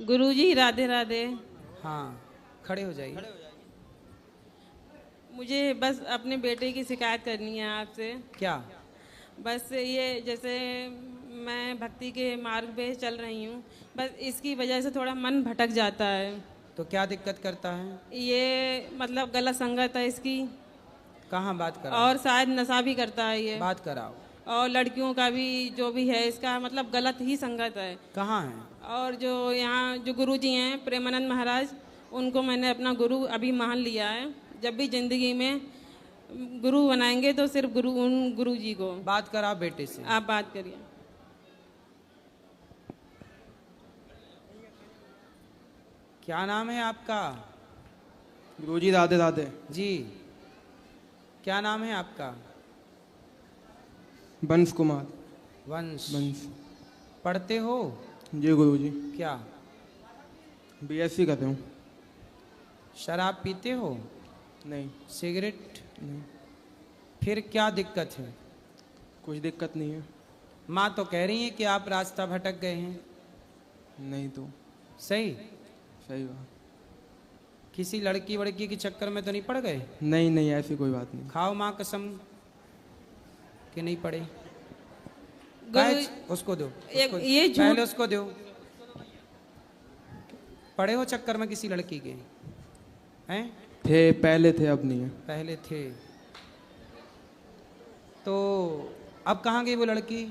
गुरुजी राधे राधे। हाँ, खड़े हो जाइए। मुझे बस अपने बेटे की शिकायत करनी है आपसे। क्या? बस ये जैसे मैं भक्ति के मार्ग पे चल रही हूँ, बस इसकी वजह से थोड़ा मन भटक जाता है। तो क्या दिक्कत करता है? ये मतलब गलत संगत है इसकी, कहाँ बात कराओ? और शायद नशा भी करता है ये, बात कराओ। और लड़कियों का भी जो भी है इसका मतलब गलत ही संगत है। कहाँ है? और जो यहाँ जो गुरुजी हैं प्रेमानंद महाराज, उनको मैंने अपना गुरु अभी मान लिया है। जब भी जिंदगी में गुरु बनाएंगे तो सिर्फ गुरु उन गुरु जी को। बात कराओ बेटे से। आप बात करिए। क्या नाम है आपका? गुरुजी राधे राधे। जी, क्या नाम है आपका? वंश कुमार। वंश। वंश। पढ़ते हो? जी गुरुजी। क्या? बीएससी कर रहा हूँ। शराब पीते हो? नहीं। सिगरेट? नहीं। फिर क्या दिक्कत है? कुछ दिक्कत नहीं है। माँ तो कह रही है कि आप रास्ता भटक गए हैं। नहीं तो सही? सही बात। किसी लड़की वड़की के चक्कर में तो नहीं पड़ गए? नहीं नहीं, ऐसी कोई बात नहीं। खाओ माँ कसम कि नहीं पड़े। गुरु उसको दो, एक उसको, ये झूठ। पहले उसको दो। पड़े हो चक्कर में किसी लड़की के? हैं? थे, पहले थे, अब नहीं है। पहले थे तो अब कहाँ गई वो लड़की?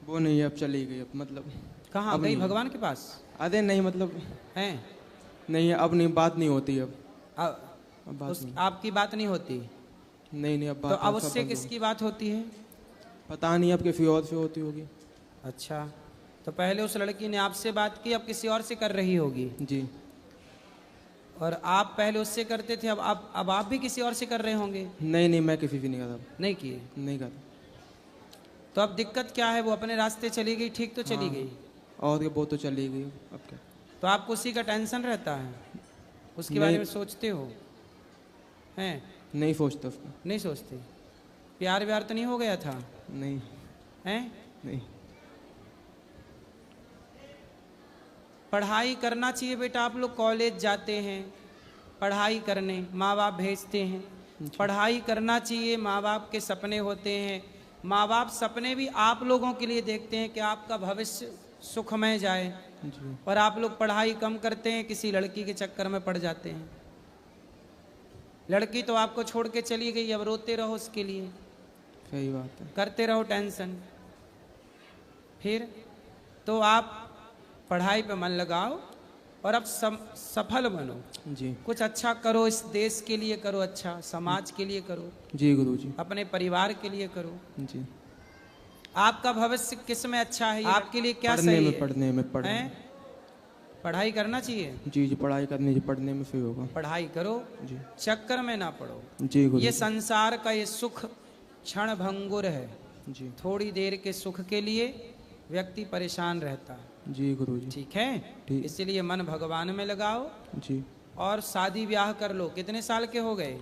वो नहीं है, अब चली गई। अब मतलब कहाँ अब गई? नहीं। भगवान के पास? अरे नहीं, मतलब हैं? नहीं है, अब नहीं, बात नहीं होती अब। अब बात नहीं। आपकी बात नहीं होती? नहीं नहीं, अब तो बात अब सब उससे बंद हो किसकी बात होती है? गई। पता नहीं, अब किसी और से होती होगी। अच्छा, तो पहले उस लड़की ने आपसे बात की, अब किसी और से कर रही होगी। जी। और आप पहले उससे करते थे, अब आप भी किसी और से कर रहे होंगे। नहीं नहीं, मैं किसी से नहीं करता। नहीं किए? नहीं करता। तो अब दिक्कत क्या है? वो अपने रास्ते चली गई, ठीक तो चली हाँ। गई। और क्या, वो तो चली गई। अब क्या? तो आपको उसी का टेंशन रहता है? उसके बारे में सोचते हो? हैं? नहीं सोचता उसका। नहीं सोचते? प्यार व्यार तो नहीं हो गया था? नहीं। हैं? नहीं। पढ़ाई करना चाहिए बेटा। आप लोग कॉलेज जाते हैं पढ़ाई करने, माँ बाप भेजते हैं, पढ़ाई करना चाहिए। माँ बाप के सपने होते हैं, माँ बाप सपने भी आप लोगों के लिए देखते हैं कि आपका भविष्य सुखमय जाए। जी। और आप लोग पढ़ाई कम करते हैं, किसी लड़की के चक्कर में पड़ जाते हैं। लड़की तो आपको छोड़ के चली गई, अब रोते रहो उसके लिए, सही बात है। करते रहो टेंशन। फिर तो आप पढ़ाई पे मन लगाओ और अब सफल बनो। जी। कुछ अच्छा करो, इस देश के लिए करो, अच्छा समाज के लिए करो, जी गुरुजी। अपने परिवार के लिए करो। जी। आपका भविष्य किस में अच्छा है? आपके लिए क्या पढ़ने सही में, है? पढ़ने हैं? में। पढ़ाई करना चाहिए। जी जी, पढ़ाई करनी चाहिए, पढ़ने में सही होगा। पढ़ाई करो, जी। चक्कर में ना पड़ो। जी गुरुजी। ये संसार का ये सुख क्षण भंगुर है। जी। थोड़ी देर के सुख के लिए व्यक्ति परेशान रहता है। जी गुरुजी। ठीक है? ठीक। इसलिए मन भगवान में लगाओ जी। और शादी ब्याह कर लो। कितने साल के हो गए?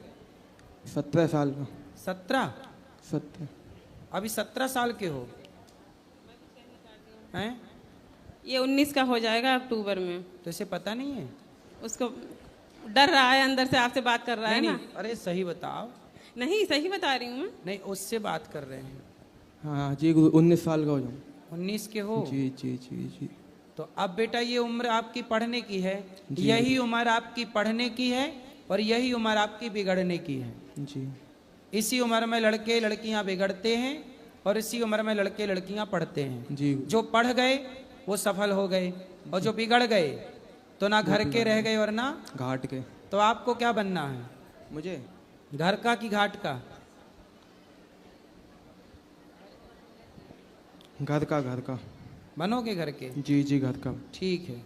17 साल का। 17? 17। अभी 17 साल के हो हैं? ये 19 का हो जाएगा अक्टूबर में। तो इसे पता नहीं है? उसको डर रहा है अंदर से, आपसे बात कर रहा है नहीं, ना। नहीं, अरे सही बताओ। नहीं, सही बता रही हूँ मैं। नहीं, उससे बात कर रहे हैं। हाँ जी गुरु, 19 साल का हो जाऊँ। 19 के हो? जी जी जी जी। तो अब बेटा ये उम्र आपकी पढ़ने की है, जी। यही उम्र आपकी पढ़ने की है और यही उम्र आपकी बिगड़ने की है। जी। इसी उम्र में लड़के लड़कियां बिगड़ते हैं और इसी उम्र में लड़के लड़कियां पढ़ते हैं। जी। जो पढ़ गए वो सफल हो गए और जो बिगड़ गए तो ना घर के रह गए और ना घाट के। तो आपको क्या बनना है? मुझे घर का कि घाट का? घर का, घर का। बनोगे घर के? जी जी, घर का। ठीक है,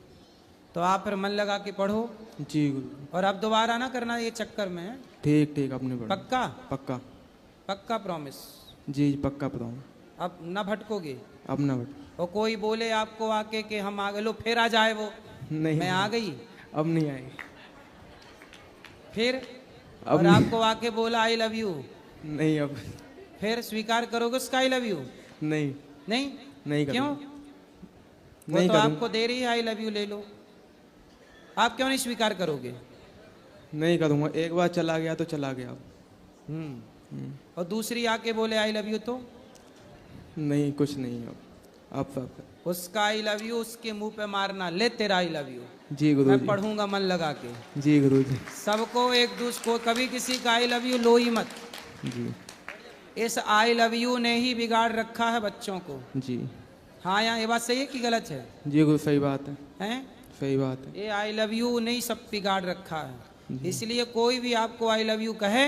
तो आप फिर मन लगा के पढ़ो जी गुरु। और अब दोबारा ना करना ये चक्कर में। ठीक ठीक, अपने पढ़ो। पक्का? पक्का। पक्का प्रॉमिस? जी पक्का पढ़ाऊँ। अब ना भटकोगे? अब ना बट। और कोई बोले आपको आके कि हम आ गए, लो फिर आ जाए वो, नहीं, मैं आ गई, अब नहीं आएगी। फिर अब और नहीं। आपको आके बोला आई लव यू, नहीं अब। फिर स्वीकार करोगे उसका आई लव यू? नहीं नहीं? नहीं क्यों? वो नहीं तो करूँ आपको दे रही है, आई लव यू ले लो। आप क्यों नहीं स्वीकार करोगे? नहीं करूँगा, एक बार चला गया तो चला गया। और दूसरी आके बोले आई लव यू तो नहीं, कुछ नहीं अब उसका आई लव यू उसके मुंह पे मारना, ले तेरा आई लव यू, जी गुरु मैं जी। पढ़ूंगा मन लगा के। जी गुरु जी। सबको एक दूसरे को, कभी किसी का आई लव यू लो ही मत। जी इस आई लव यू ने ही बिगाड़ रखा है बच्चों को। जी। हाँ, यहाँ ये बात सही है कि गलत है? जी गुरु, सही बात है, हैं? सही बात है। ये आई लव यू ने ही सब बिगाड़ रखा है। इसलिए कोई भी आपको आई लव यू कहे,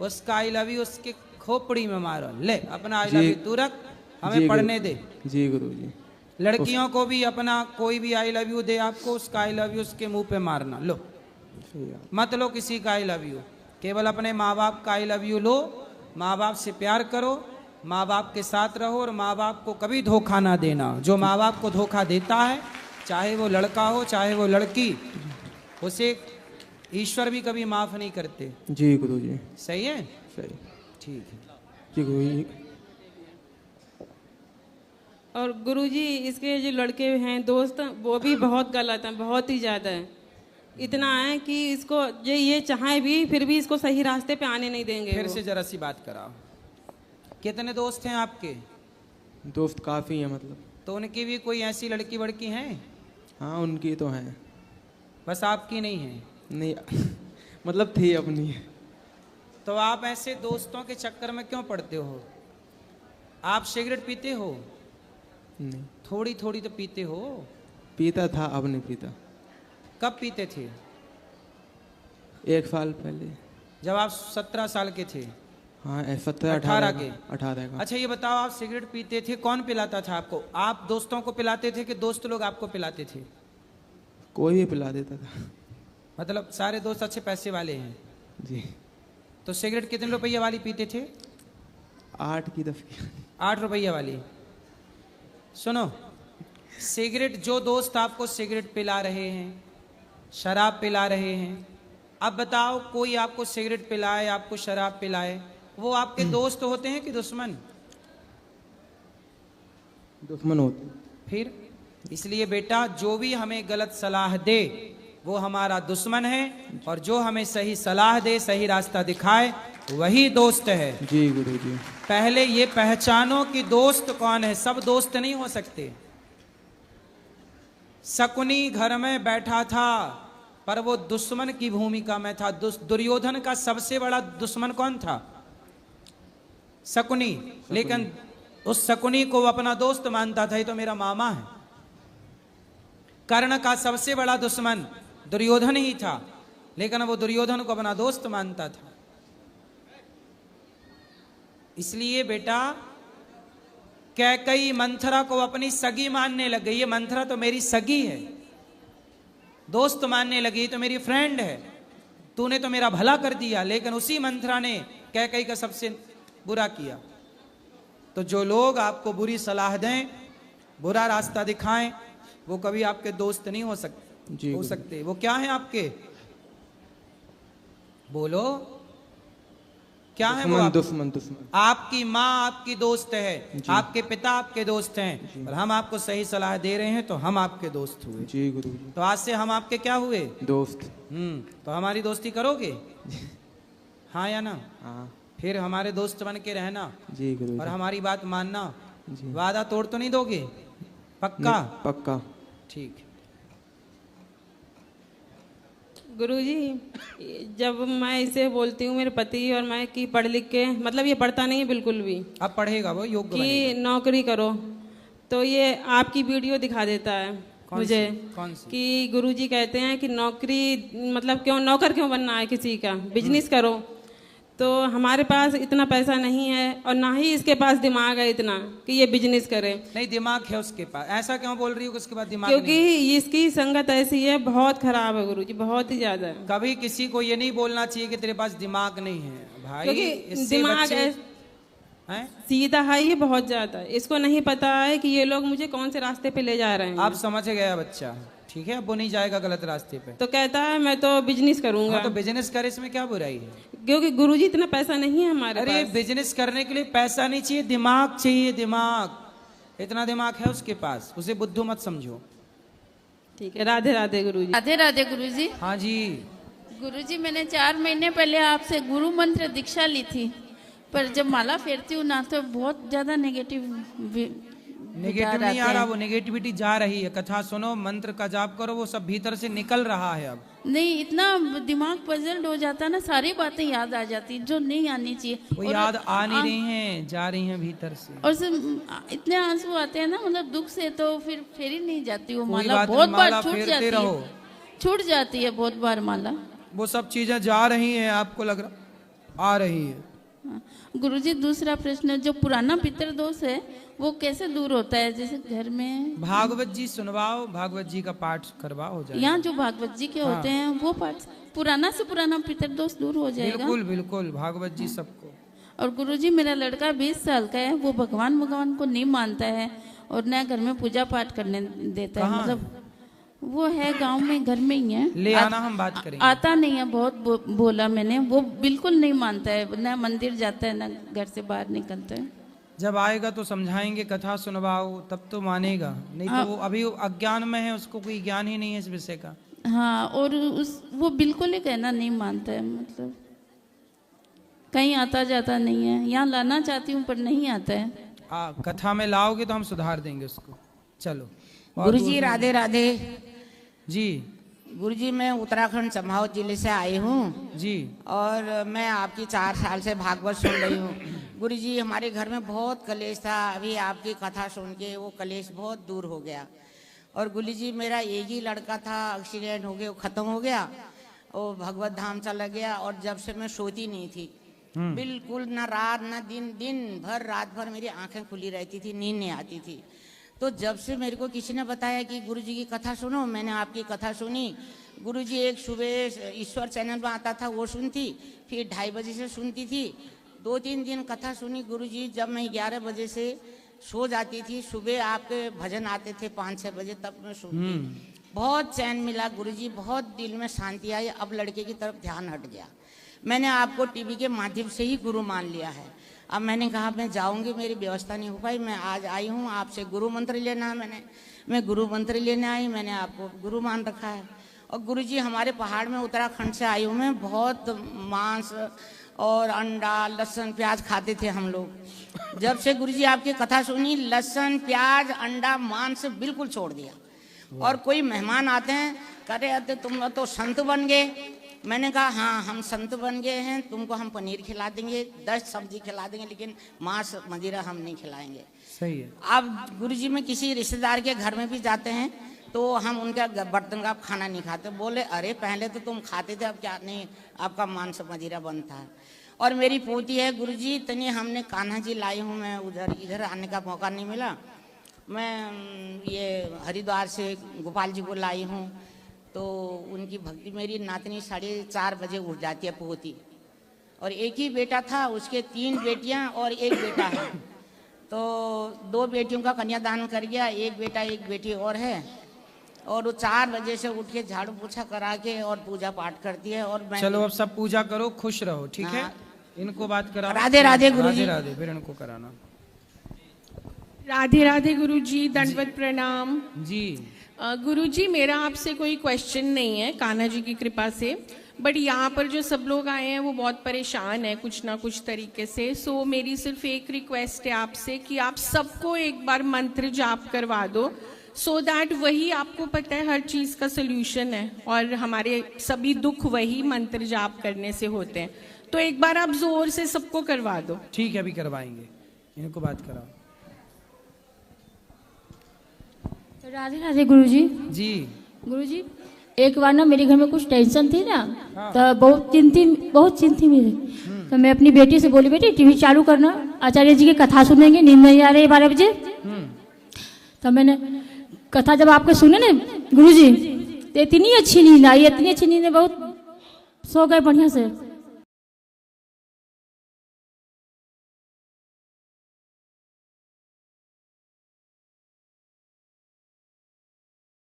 उसका आई लव यू उसके खोपड़ी में मारो, ले अपना आई लव यू तू रख, हमें पढ़ने दे। जी गुरु जी। लड़कियों को भी अपना कोई भी आई लव यू दे आपको, उसका आई लव यू उसके मुंह पे मारना, लो सही बात। मत लो किसी का आई लव यू, केवल अपने माँ बाप का आई लव यू लो। माँ बाप से प्यार करो, माँ बाप के साथ रहो, और माँ बाप को कभी धोखा ना देना। जो माँ बाप को धोखा देता है, चाहे वो लड़का हो चाहे वो लड़की, उसे ईश्वर भी कभी माफ नहीं करते। जी गुरु जी। सही है? सही। ठीक है जी गुरु जी। और गुरुजी इसके जो लड़के हैं दोस्त, वो भी बहुत गलत हैं, बहुत ही ज़्यादा है। इतना है कि इसको ये चाहे भी, फिर भी इसको सही रास्ते पे आने नहीं देंगे। फिर वो। से जरा सी बात कराओ। कितने दोस्त हैं आपके? दोस्त काफ़ी हैं मतलब। तो उनकी भी कोई ऐसी लड़की वड़की हैं? हाँ उनकी तो हैं। बस आपकी नहीं है? नहीं मतलब थी अपनी। तो आप ऐसे दोस्तों के चक्कर में क्यों पड़ते हो? आप सिगरेट पीते हो? नहीं, थोड़ी थोड़ी तो पीते हो। पीता था, अब नहीं पीता। कब पीते थे? 1 साल पहले। जब आप 17 साल के थे? हाँ 17 18 18 के? 18 का। अच्छा ये बताओ, आप सिगरेट पीते थे, कौन पिलाता था आपको? आप दोस्तों को पिलाते थे कि दोस्त लोग आपको पिलाते थे? कोई भी पिला देता था। मतलब सारे दोस्त अच्छे पैसे वाले हैं? जी। तो सिगरेट कितने रुपये वाली पीते थे? 8 की 10 की। 8 रुपये वाली। सुनो, सिगरेट, जो दोस्त आपको सिगरेट पिला रहे हैं, शराब पिला रहे हैं, अब बताओ कोई आपको सिगरेट पिलाए, आपको शराब पिलाए, वो आपके दोस्त होते हैं कि दुश्मन? दुश्मन होते। फिर इसलिए बेटा, जो भी हमें गलत सलाह दे वो हमारा दुश्मन है, और जो हमें सही सलाह दे, सही रास्ता दिखाए, वही दोस्त है। जी गुरु जी। पहले ये पहचानो कि दोस्त कौन है। सब दोस्त नहीं हो सकते। शकुनी घर में बैठा था, पर वो दुश्मन की भूमिका में था। दुर्योधन का सबसे बड़ा दुश्मन कौन था? शकुनी। लेकिन उस शकुनी को वो अपना दोस्त मानता था, ये तो मेरा मामा है। कर्ण का सबसे बड़ा दुश्मन दुर्योधन ही था, लेकिन वो दुर्योधन को अपना दोस्त मानता था। इसलिए बेटा, कैकई मंथरा को अपनी सगी मानने लग गई। ये मंथरा तो मेरी सगी है, दोस्त मानने लगी, तो मेरी फ्रेंड है, तूने तो मेरा भला कर दिया। लेकिन उसी मंथरा ने कैकई का सबसे बुरा किया। तो जो लोग आपको बुरी सलाह दें, बुरा रास्ता दिखाएं, वो कभी आपके दोस्त नहीं हो सकते। वो क्या है आपके? बोलो, क्या है वो? दुश्मन। आपकी माँ आपकी दोस्त है, आपके पिता आपके दोस्त हैं, और हम आपको सही सलाह दे रहे हैं, तो हम आपके दोस्त हुए। जी गुरु जी। तो आज से हम आपके क्या हुए? दोस्त। तो हमारी दोस्ती करोगे? हाँ या ना? हाँ। फिर हमारे दोस्त बन के रहना, जी गुरु जी। और हमारी बात मानना। जी। वादा तोड़ तो नहीं दोगे? पक्का? पक्का। ठीक। गुरुजी, जब मैं इसे बोलती हूँ मेरे पति और मैं कि पढ़ लिख के, मतलब ये पढ़ता नहीं है बिल्कुल भी, अब पढ़ेगा वो, योग्य कि बनेगा। नौकरी करो, तो ये आपकी वीडियो दिखा देता है मुझे। कौन सी? कि गुरुजी कहते हैं कि नौकरी, मतलब क्यों नौकर क्यों बनना है किसी का, बिजनेस करो। तो हमारे पास इतना पैसा नहीं है, और ना ही इसके पास दिमाग है इतना कि ये बिजनेस करे। नहीं, दिमाग है उसके पास। ऐसा क्यों बोल रही हो कि उसके पास दिमाग क्योंकि नहीं? इसकी संगत ऐसी है, बहुत खराब है गुरुजी, बहुत ही ज्यादा है। कभी किसी को ये नहीं बोलना चाहिए कि तेरे पास दिमाग नहीं है भाई। क्योंकि इससे दिमाग बच्चे हैं? सीधा है ये, बहुत ज्यादा। इसको नहीं पता है कि ये लोग मुझे कौन से रास्ते पे ले जा रहे हैं। आप समझ गया बच्चा, ठीक है, अब वो नहीं जाएगा गलत रास्ते पे। तो कहता है मैं तो बिजनेस करूंगा। हाँ, तो बिजनेस करे, इसमें क्या बुराई है? क्योंकि गुरुजी इतना पैसा नहीं है हमारे अरे पास। बिजनेस करने के लिए पैसा नहीं चाहिए, दिमाग चाहिए, दिमाग। इतना दिमाग है उसके पास, उसे बुद्धू मत समझो। ठीक है, राधे राधे गुरुजी। राधे राधे गुरुजी। हाँ जी। गुरुजी, मैंने 4 महीने पहले आपसे गुरु मंत्र दीक्षा ली थी, पर जब माला फेरती हूँ ना तो बहुत ज्यादा नेगेटिव नहीं आ रहा, वो नेगेटिविटी जा रही है। कथा सुनो, मंत्र का जाप करो, वो सब भीतर से निकल रहा है अब। नहीं, इतना दिमाग पजल्ड हो जाता है ना, सारी बातें याद आ जाती जो नहीं आनी चाहिए। वो याद आ नहीं रही हैं, जा रही हैं भीतर से। और इतने आंसू आते हैं ना, मतलब दुख से, तो फिर फेरी नहीं जाती वो कोई माला। बात बहुत नहीं, बार माला छूट फेरते जाती रहो। है, छूट जाती है बहुत बार माला। वो सब चीजें जा रही हैं, आपको लग रहा आ रही है। हाँ। गुरुजी, दूसरा प्रश्न, जो पुराना पितर दोष है वो कैसे दूर होता है? जैसे घर में भागवत जी सुनवाओ, भागवत जी का पाठ करवाओ, हो जाएगा। यहाँ जो भागवत जी के होते हैं वो पाठ, पुराना से पुराना पितर दोष दूर हो जाएगा। बिल्कुल बिल्कुल, भागवत जी सबको। और गुरुजी, मेरा लड़का 20 साल का है, वो भगवान को नहीं मानता है और न घर में पूजा पाठ करने देता है। मतलब वो है गांव में, घर में ही है। ले आना, हम बात करेंगे। आता नहीं है, बहुत बोला मैंने, वो बिल्कुल नहीं मानता है, न मंदिर जाता है न घर से बाहर निकलता है। जब आएगा तो समझाएंगे, कथा सुनवाओ, तब तो मानेगा, नहीं तो वो अभी अज्ञान में है, उसको कोई ज्ञान ही नहीं है इस विषय का। हाँ, और वो बिल्कुल ही कहना नहीं मानता है, मतलब कहीं आता जाता नहीं है। यहाँ लाना चाहती हूँ पर नहीं आता है। कथा में लाओगे तो हम सुधार देंगे उसको। चलो गुरुजी, राधे राधे जी। गुरुजी, मैं उत्तराखंड चम्पावत जिले से आई हूँ जी। और मैं आपकी 4 साल से भागवत सुन रही हूँ। गुरुजी, हमारे घर में बहुत कलेश था, अभी आपकी कथा सुन के वो कलेश बहुत दूर हो गया। और गुरुजी, मेरा एक ही लड़का था, एक्सीडेंट हो गया, वो खत्म हो गया, वो भगवत धाम चला गया। और जब से मैं सोती नहीं थी, बिल्कुल ना रात ना दिन, दिन भर रात भर मेरी आंखें खुली रहती थी, नींद नहीं आती थी। तो जब से मेरे को किसी ने बताया कि गुरुजी की कथा सुनो, मैंने आपकी कथा सुनी। गुरुजी, एक सुबह ईश्वर चैनल में आता था, वो सुनती, फिर 2:30 बजे से सुनती थी। 2-3 दिन कथा सुनी गुरुजी। जब मैं 11 बजे से सो जाती थी, सुबह आपके भजन आते थे 5-6 बजे, तब मैं सुनती। बहुत चैन मिला गुरुजी, बहुत दिल में शांति आई। अब लड़के की तरफ ध्यान हट गया। मैंने आपको टीवी के माध्यम से ही गुरु मान लिया है। अब मैंने कहा मैं जाऊंगी, मेरी व्यवस्था नहीं हो पाई, मैं आज आई हूँ आपसे गुरु मंत्र लेना है। मैं गुरु मंत्र लेने आई, मैंने आपको गुरु मान रखा है। और गुरुजी, हमारे पहाड़ में उत्तराखंड से आई हूँ मैं, बहुत मांस और अंडा, लहसुन, प्याज खाते थे हम लोग। जब से गुरुजी आपकी कथा सुनी, लहसुन, प्याज, अंडा, मांस बिल्कुल छोड़ दिया। और कोई मेहमान आते हैं, कह रहे आते तुम लोग तो संत बन गए। मैंने कहा हाँ, हम संत बन गए हैं, तुमको हम पनीर खिला देंगे, 10 सब्जी खिला देंगे, लेकिन मांस मदिरा हम नहीं खिलाएंगे। सही है। अब गुरुजी, में किसी रिश्तेदार के घर में भी जाते हैं तो हम उनका बर्तन का खाना नहीं खाते। बोले अरे पहले तो तुम खाते थे, अब क्या नहीं, आपका मांस मदिरा बनता है। और मेरी पोती है गुरुजी, इतनी हमने कान्हा जी लाई हूँ मैं, इधर आने का मौका नहीं मिला। मैं ये हरिद्वार से गोपाल जी को लाई हूँ, तो उनकी भक्ति, मेरी नातनी 4:30 बजे उठ जाती है पोती। और एक ही बेटा था, उसके 3 बेटियां और 1 बेटा है। तो 2 बेटियों का कन्यादान कर गया, 1 बेटा 1 बेटी और है। और वो 4 बजे से उठ के झाड़ू पोछा करा के और पूजा पाठ करती है। और मैं चलो अब सब पूजा करो, खुश रहो, ठीक है। इनको बात करा। राधे राधे गुरुजी। राधे राधे, फिर इनको कराना। राधे राधे गुरुजी, दंडवत प्रणाम जी। गुरुजी, मेरा आपसे कोई क्वेश्चन नहीं है, कान्हा जी की कृपा से, बट यहाँ पर जो सब लोग आए हैं वो बहुत परेशान है कुछ ना कुछ तरीके से। सो मेरी सिर्फ एक रिक्वेस्ट है आपसे कि आप सबको एक बार मंत्र जाप करवा दो, सो दैट वही आपको पता है हर चीज़ का सोल्यूशन है और हमारे सभी दुख वही मंत्र जाप करने से होते हैं। तो एक बार आप जोर से सबको करवा दो। ठीक है, अभी करवाएंगे, इनको बात कराओ। राधे राधे गुरुजी। जी। गुरुजी, एक बार ना मेरे घर में कुछ टेंशन थी ना, तो बहुत चिंती में थी। तो मैं अपनी बेटी से बोली, बेटी टीवी चालू करना, आचार्य जी की कथा सुनेंगे, नींद नहीं आ रही 12 बजे। तो मैंने कथा जब आपके सुने ना गुरुजी, तो इतनी अच्छी नींद आई, इतनी अच्छी नींद, बहुत सो गए बढ़िया से।